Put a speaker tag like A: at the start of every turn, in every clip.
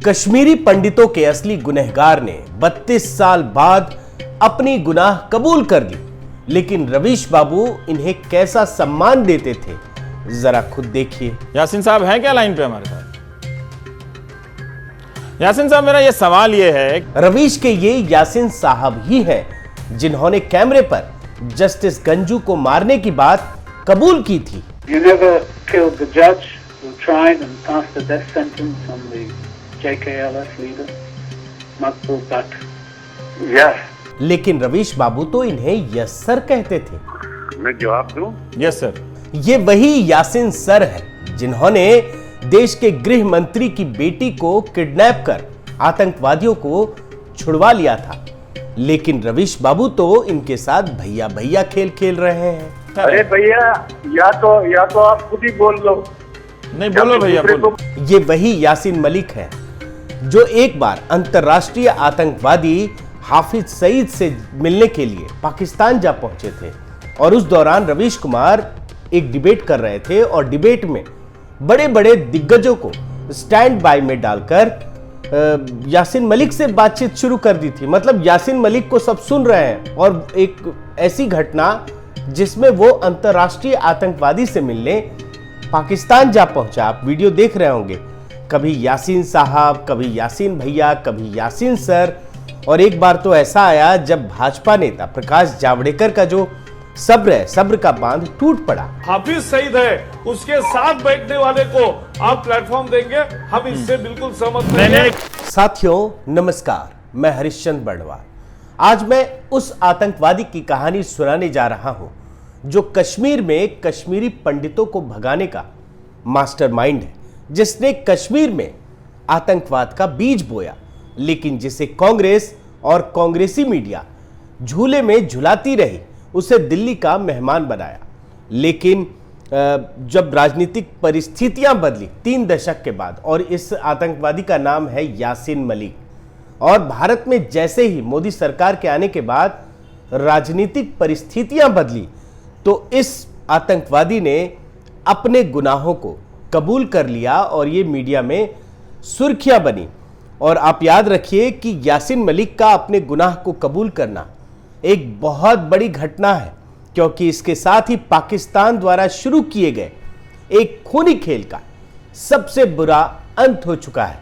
A: कश्मीरी पंडितों के असली गुनहगार ने 32 साल बाद अपनी गुनाह कबूल कर ली, लेकिन रवीश बाबू इन्हें कैसा सम्मान देते थे जरा खुद देखिए।
B: यासीन साहब हैं क्या लाइन पे हमारे साथ? यासीन साहब, मेरा ये सवाल ये है,
A: रवीश के ये यासीन साहब ही हैं जिन्होंने कैमरे पर जस्टिस गंजू को मारने की बात कबूल की थी।
C: You never killed the judge who tried and passed the death sentence on the JKLF leader, Makbul Butt.
D: Yes.
A: लेकिन रवीश बाबू तो इन्हें यस सर कहते थे।
D: मैं जवाब दूं?
B: Yes sir.
A: ये वही यासीन सर है जिन्होंने देश के गृह मंत्री की बेटी को किडनैप कर आतंकवादियों को छुड़वा लिया था, लेकिन रवीश बाबू तो इनके साथ भैया भैया खेल खेल रहे हैं।
D: अरे भैया, या तो आप खुद ही बोल लो।
B: नहीं बोलो भैया, बोलो।
A: ये वही यासीन मलिक है जो एक बार अंतर्राष्ट्रीय आतंकवादी हाफिज सईद से मिलने के लिए पाकिस्तान जा पहुंचे थे और उस दौरान रवीश कुमार एक डिबेट कर रहे थे और डिबेट में बड़े बड़े दिग्गजों को स्टैंड बाय में डालकर यासीन मलिक से बातचीत शुरू कर दी थी। मतलब यासीन मलिक को सब सुन रहे हैं और एक ऐसी घटना जिसमें वो अंतर्राष्ट्रीय आतंकवादी से मिलने पाकिस्तान जा पहुंचा। आप वीडियो देख रहे होंगे, कभी यासीन साहब, कभी यासीन भैया, कभी यासीन सर, और एक बार तो ऐसा आया जब भाजपा नेता प्रकाश जावड़ेकर का जो सब्र है, सब्र का बांध टूट पड़ा।
E: हाफिज सईद है, उसके साथ बैठने वाले को आप प्लेटफॉर्म देंगे, हम इससे बिल्कुल सहमत नहीं हैं।
A: साथियों नमस्कार, मैं हरिश्चंद्र बर्णवाल। आज मैं उस आतंकवादी की कहानी सुनाने जा रहा हूं जो कश्मीर में कश्मीरी पंडितों को भगाने का मास्टरमाइंड है, जिसने कश्मीर में आतंकवाद का बीज बोया, लेकिन जिसे कांग्रेस और कांग्रेसी मीडिया झूले में झुलाती रही, उसे दिल्ली का मेहमान बनाया। लेकिन जब राजनीतिक परिस्थितियां बदली 3 दशक के बाद, और इस आतंकवादी का नाम है यासीन मलिक, और भारत में जैसे ही मोदी सरकार के आने के बाद राजनीतिक परिस्थितियां बदली, तो इस आतंकवादी ने अपने गुनाहों को कबूल कर लिया और ये मीडिया में सुर्खियां बनी। और आप याद रखिए कि यासीन मलिक का अपने गुनाह को कबूल करना एक बहुत बड़ी घटना है, क्योंकि इसके साथ ही पाकिस्तान द्वारा शुरू किए गए एक खूनी खेल का सबसे बुरा अंत हो चुका है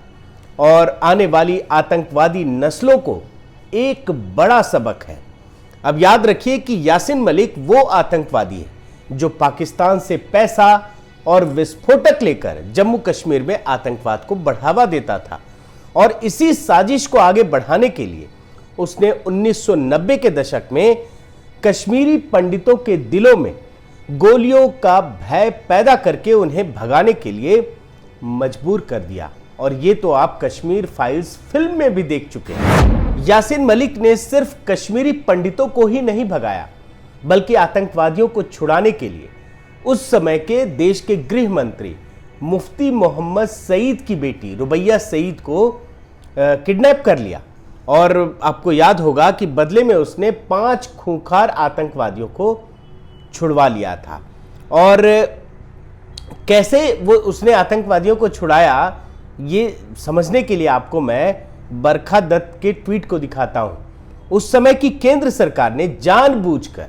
A: और आने वाली आतंकवादी नस्लों को एक बड़ा सबक है। अब याद रखिए कि यासीन मलिक वो आतंकवादी है जो पाकिस्तान से पैसा और विस्फोटक लेकर जम्मू कश्मीर में आतंकवाद को बढ़ावा देता था, और इसी साजिश को आगे बढ़ाने के लिए उसने 1990 के दशक में कश्मीरी पंडितों के दिलों में गोलियों का भय पैदा करके उन्हें भगाने के लिए मजबूर कर दिया। और ये तो आप कश्मीर फाइल्स फिल्म में भी देख चुके हैं। यासीन मलिक ने सिर्फ कश्मीरी पंडितों को ही नहीं भगाया, बल्कि आतंकवादियों को छुड़ाने के लिए उस समय के देश के गृह मंत्री मुफ्ती मोहम्मद सईद की बेटी रुबैया सईद को किडनैप कर लिया। और आपको याद होगा कि बदले में उसने 5 खूंखार आतंकवादियों को छुड़वा लिया था। और कैसे वो उसने आतंकवादियों को छुड़ाया, ये समझने के लिए आपको मैं बरखा दत्त के ट्वीट को दिखाता हूं। उस समय की केंद्र सरकार ने जानबूझकर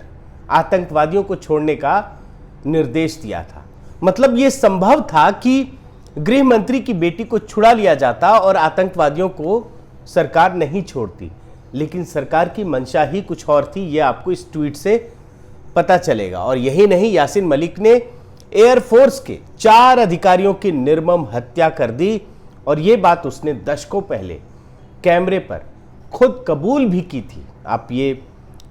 A: आतंकवादियों को छोड़ने का निर्देश दिया था। मतलब ये संभव था कि गृह मंत्री की बेटी को छुड़ा लिया जाता और आतंकवादियों को सरकार नहीं छोड़ती, लेकिन सरकार की मंशा ही कुछ और थी। ये आपको इस ट्वीट से पता चलेगा। और यही नहीं, यासीन मलिक ने एयरफोर्स के 4 अधिकारियों की निर्मम हत्या कर दी, और ये बात उसने दशकों पहले कैमरे पर खुद कबूल भी की थी। आप ये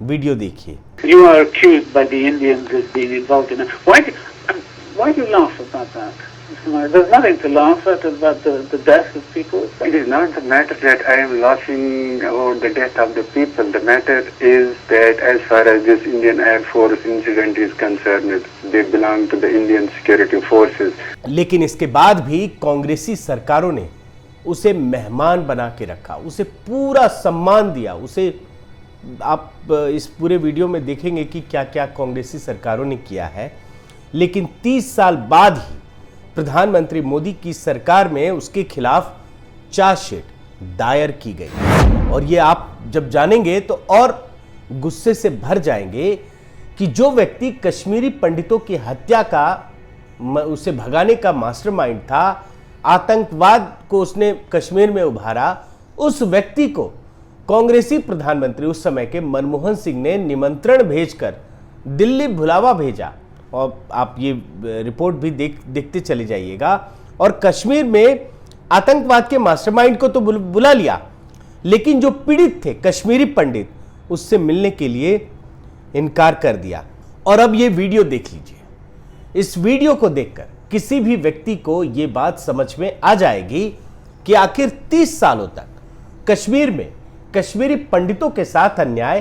A: वीडियो देखिए।
C: You are accused by the Indians as being involved in it. Why do you laugh about that? There's nothing to laugh at about the death of people.
D: It is not the matter that I am laughing about the death of the people. The matter is that as far as this Indian Air Force incident is concerned, they belong to the Indian security forces.
A: लेकिन इसके बाद भी कांग्रेसी सरकारों ने उसे मेहमान बना के रखा, उसे पूरा सम्मान दिया। उसे आप इस पूरे वीडियो में देखेंगे कि क्या क्या कांग्रेसी सरकारों ने किया है। लेकिन 30 साल बाद ही प्रधानमंत्री मोदी की सरकार में उसके खिलाफ चार्जशीट दायर की गई। और ये आप जब जानेंगे तो और गुस्से से भर जाएंगे कि जो व्यक्ति कश्मीरी पंडितों की हत्या का उसे भगाने का मास्टरमाइंड था, आतंकवाद को उसने कश्मीर में उभारा, उस व्यक्ति को कांग्रेसी प्रधानमंत्री उस समय के मनमोहन सिंह ने निमंत्रण भेजकर दिल्ली बुलावा भेजा। और आप ये रिपोर्ट भी देखते चले जाइएगा। और कश्मीर में आतंकवाद के मास्टरमाइंड को तो बुला लिया, लेकिन जो पीड़ित थे कश्मीरी पंडित, उससे मिलने के लिए इनकार कर दिया। और अब ये वीडियो देख लीजिए। इस वीडियो को देखकर किसी भी व्यक्ति को यह बात समझ में आ जाएगी कि आखिर 30 सालों तक कश्मीर में कश्मीरी पंडितों के साथ अन्याय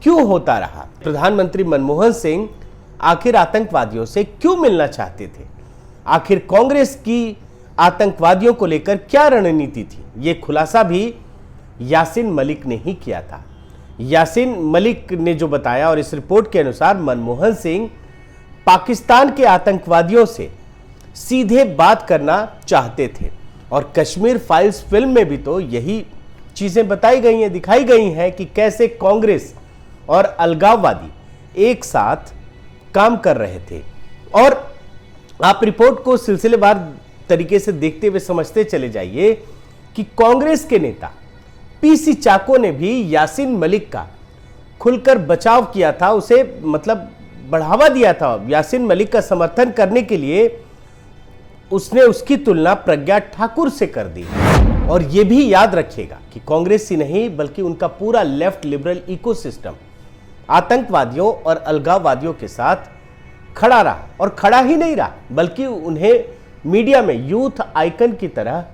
A: क्यों होता रहा। प्रधानमंत्री मनमोहन सिंह आखिर आतंकवादियों से क्यों मिलना चाहते थे, आखिर कांग्रेस की आतंकवादियों को लेकर क्या रणनीति थी। यह खुलासा भी यासीन मलिक ने ही किया था। यासीन मलिक ने जो बताया, और इस रिपोर्ट के अनुसार मनमोहन सिंह पाकिस्तान के आतंकवादियों से सीधे बात करना चाहते थे। और कश्मीर फाइल्स फिल्म में भी तो यही चीजें बताई गई हैं, दिखाई गई हैं कि कैसे कांग्रेस और अलगाववादी एक साथ काम कर रहे थे। और आप रिपोर्ट को सिलसिलेवार तरीके से देखते हुए समझते चले जाइए कि कांग्रेस के नेता पीसी चाको ने भी यासीन मलिक का खुलकर बचाव किया था, उसे मतलब बढ़ावा दिया था। यासीन मलिक का समर्थन करने के लिए उसने उसकी तुलना प्रज्ञा ठाकुर से कर दी। और यह भी याद रखिएगा कि कांग्रेस ही नहीं बल्कि उनका पूरा लेफ्ट लिबरल इकोसिस्टम आतंकवादियों और अलगाववादियों के साथ खड़ा रहा। और खड़ा ही नहीं रहा बल्कि उन्हें मीडिया में यूथ आइकन की तरह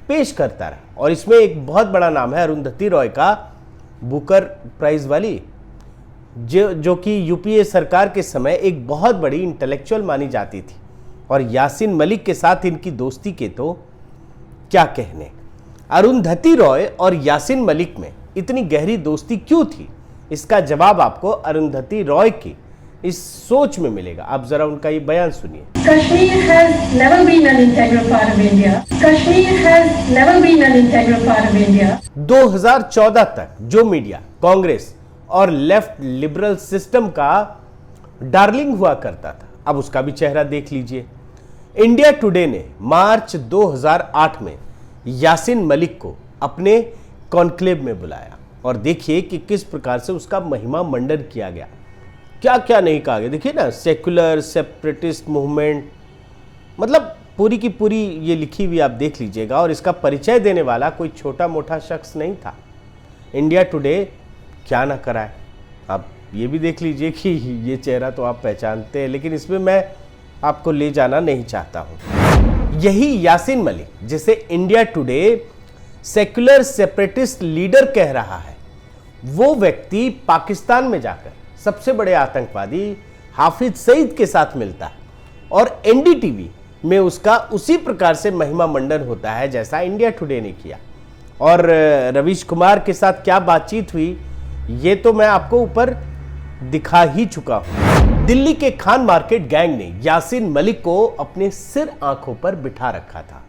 A: पेश करता रहा। और इसमें एक बहुत बड़ा नाम है अरुंधति रॉय का, बुकर प्राइज वाली, जो कि यूपीए सरकार के समय एक बहुत बड़ी इंटेलेक्चुअल मानी जाती थी। और यासीन मलिक के साथ इनकी दोस्ती के तो क्या कहने। अरुंधति रॉय और यासीन मलिक में इतनी गहरी दोस्ती क्यों थी, इसका जवाब आपको अरुंधति रॉय की इस सोच में मिलेगा। आप जरा उनका ये बयान सुनिए।
F: Kashmir has never been an integral part of India. Kashmir has never been an integral part of India.
A: 2014 तक जो मीडिया कांग्रेस और लेफ्ट लिबरल सिस्टम का डार्लिंग हुआ करता था, अब उसका भी चेहरा देख लीजिए। इंडिया टुडे ने मार्च 2008 में यासीन मलिक को अपने कॉन्क्लेव में बुलाया। और देखिए कि किस प्रकार से उसका महिमा मंडन किया गया, क्या क्या नहीं कहा गया। देखिए ना, सेक्युलर सेपरेटिस्ट मूवमेंट, मतलब पूरी की पूरी ये लिखी हुई आप देख लीजिएगा। और इसका परिचय देने वाला कोई छोटा मोटा शख्स नहीं था। इंडिया टुडे क्या ना कराए। आप ये भी देख लीजिए कि ये चेहरा तो आप पहचानते हैं, लेकिन इसमें मैं आपको ले जाना नहीं चाहता हूं। यही यासीन मलिक, जिसे India today secular separatist leader कह रहा है, वो व्यक्ति पाकिस्तान में जाकर सबसे बड़े आतंकवादी हाफिज सईद के साथ मिलता है। और एनडीटीवी में उसका उसी प्रकार से महिमा मंडन होता है जैसा इंडिया टुडे ने किया। और रवीश कुमार के साथ क्या बातचीत हुई ये तो मैं आपको ऊपर दिखा ही चुका हूं। दिल्ली के खान मार्केट गैंग ने यासीन मलिक को अपने सिर आंखों पर बिठा रखा था।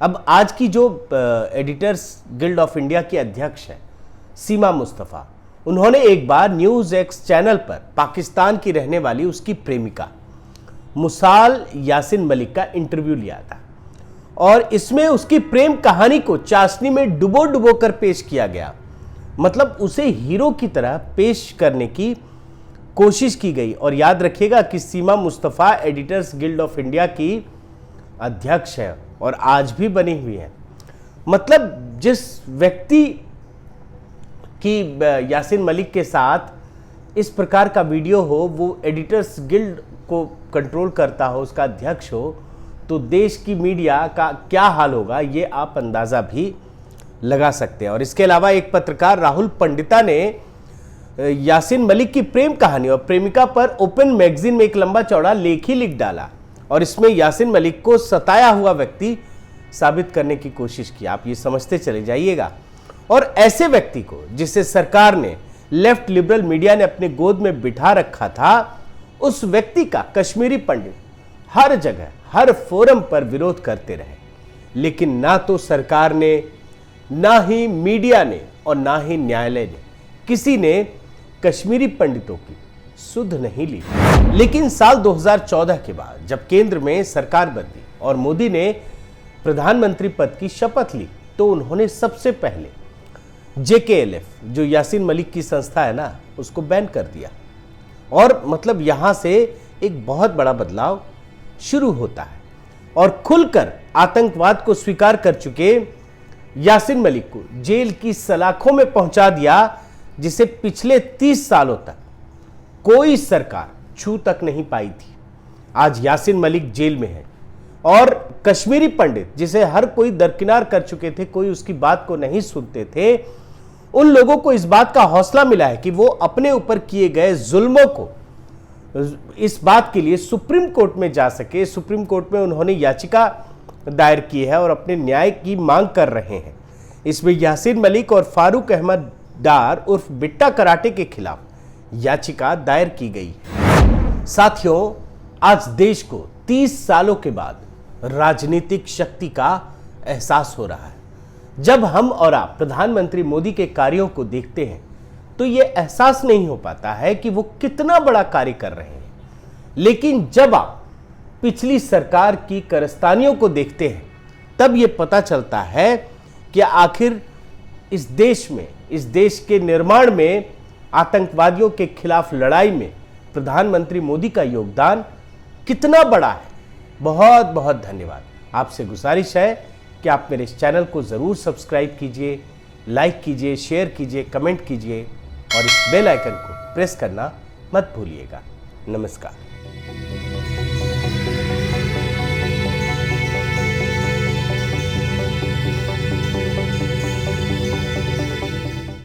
A: अब आज की जो एडिटर्स गिल्ड ऑफ इंडिया की अध्यक्ष है सीमा मुस्तफा, उन्होंने एक बार न्यूज एक्स चैनल पर पाकिस्तान की रहने वाली उसकी प्रेमिका मुसाल यासीन मलिक का इंटरव्यू लिया था। और इसमें उसकी प्रेम कहानी को चाशनी में डुबो डुबो कर पेश किया गया, मतलब उसे हीरो की तरह पेश करने की कोशिश की गई। और याद रखिएगा कि Seema Mustafa Editors Guild of India की अध्यक्ष है और आज भी बनी हुई है। मतलब जिस व्यक्ति की यासीन मलिक के साथ इस प्रकार का वीडियो हो, वो एडिटर्स गिल्ड को कंट्रोल करता हो, उसका अध्यक्ष हो, तो देश की मीडिया का क्या हाल होगा ये आप अंदाजा भी लगा सकते हैं। और इसके अलावा एक पत्रकार राहुल पंडिता ने यासीन मलिक की प्रेम कहानी और प्रेमिका पर ओपन मैगजीन में एक लंबा चौड़ा लेख ही लिख डाला और इसमें यासीन मलिक को सताया हुआ व्यक्ति साबित करने की कोशिश की। आप ये समझते चले जाइएगा। और ऐसे व्यक्ति को जिसे सरकार ने, लेफ्ट लिबरल मीडिया ने अपने गोद में बिठा रखा था, उस व्यक्ति का कश्मीरी पंडित हर जगह, हर फोरम पर विरोध करते रहे। लेकिन ना तो सरकार ने, ना ही मीडिया ने और ना ही न्यायालय ने, किसी ने कश्मीरी पंडितों की सुध नहीं ली। लेकिन साल 2014 के बाद जब केंद्र में सरकार बदली और मोदी ने प्रधानमंत्री पद की शपथ ली, तो उन्होंने सबसे पहले JKLF, जो यासीन मलिक की संस्था है ना, उसको बैन कर दिया। और मतलब यहां से एक बहुत बड़ा बदलाव शुरू होता है और खुलकर आतंकवाद को स्वीकार कर चुके यासीन मलिक को जेल की सलाखों में पहुंचा दिया, जिसे पिछले 30 सालों तक कोई सरकार छू तक नहीं पाई थी। आज यासीन मलिक जेल में है और कश्मीरी पंडित, जिसे हर कोई दरकिनार कर चुके थे, कोई उसकी बात को नहीं सुनते थे, उन लोगों को इस बात का हौसला मिला है कि वो अपने ऊपर किए गए जुल्मों को, इस बात के लिए सुप्रीम कोर्ट में जा सके। सुप्रीम कोर्ट में उन्होंने याचिका दायर की है और अपने न्याय की मांग कर रहे हैं। इसमें यासीन मलिक और फारूक अहमद डार उर्फ बिट्टा कराटे के खिलाफ याचिका दायर की गई। साथियों, आज देश को 30 सालों के बाद राजनीतिक शक्ति का एहसास हो रहा है। जब हम और आप प्रधानमंत्री मोदी के कार्यों को देखते हैं तो यह एहसास नहीं हो पाता है कि वो कितना बड़ा कार्य कर रहे हैं। लेकिन जब आप पिछली सरकार की कारस्तानियों को देखते हैं तब यह पता चलता है कि आखिर इस देश में, इस देश के निर्माण में, आतंकवादियों के खिलाफ लड़ाई में प्रधानमंत्री मोदी का योगदान कितना बड़ा है। बहुत बहुत धन्यवाद। आपसे गुजारिश है कि आप मेरे इस चैनल को जरूर सब्सक्राइब कीजिए, लाइक कीजिए, शेयर कीजिए, कमेंट कीजिए और इस बेल आइकन को प्रेस करना मत भूलिएगा। नमस्कार।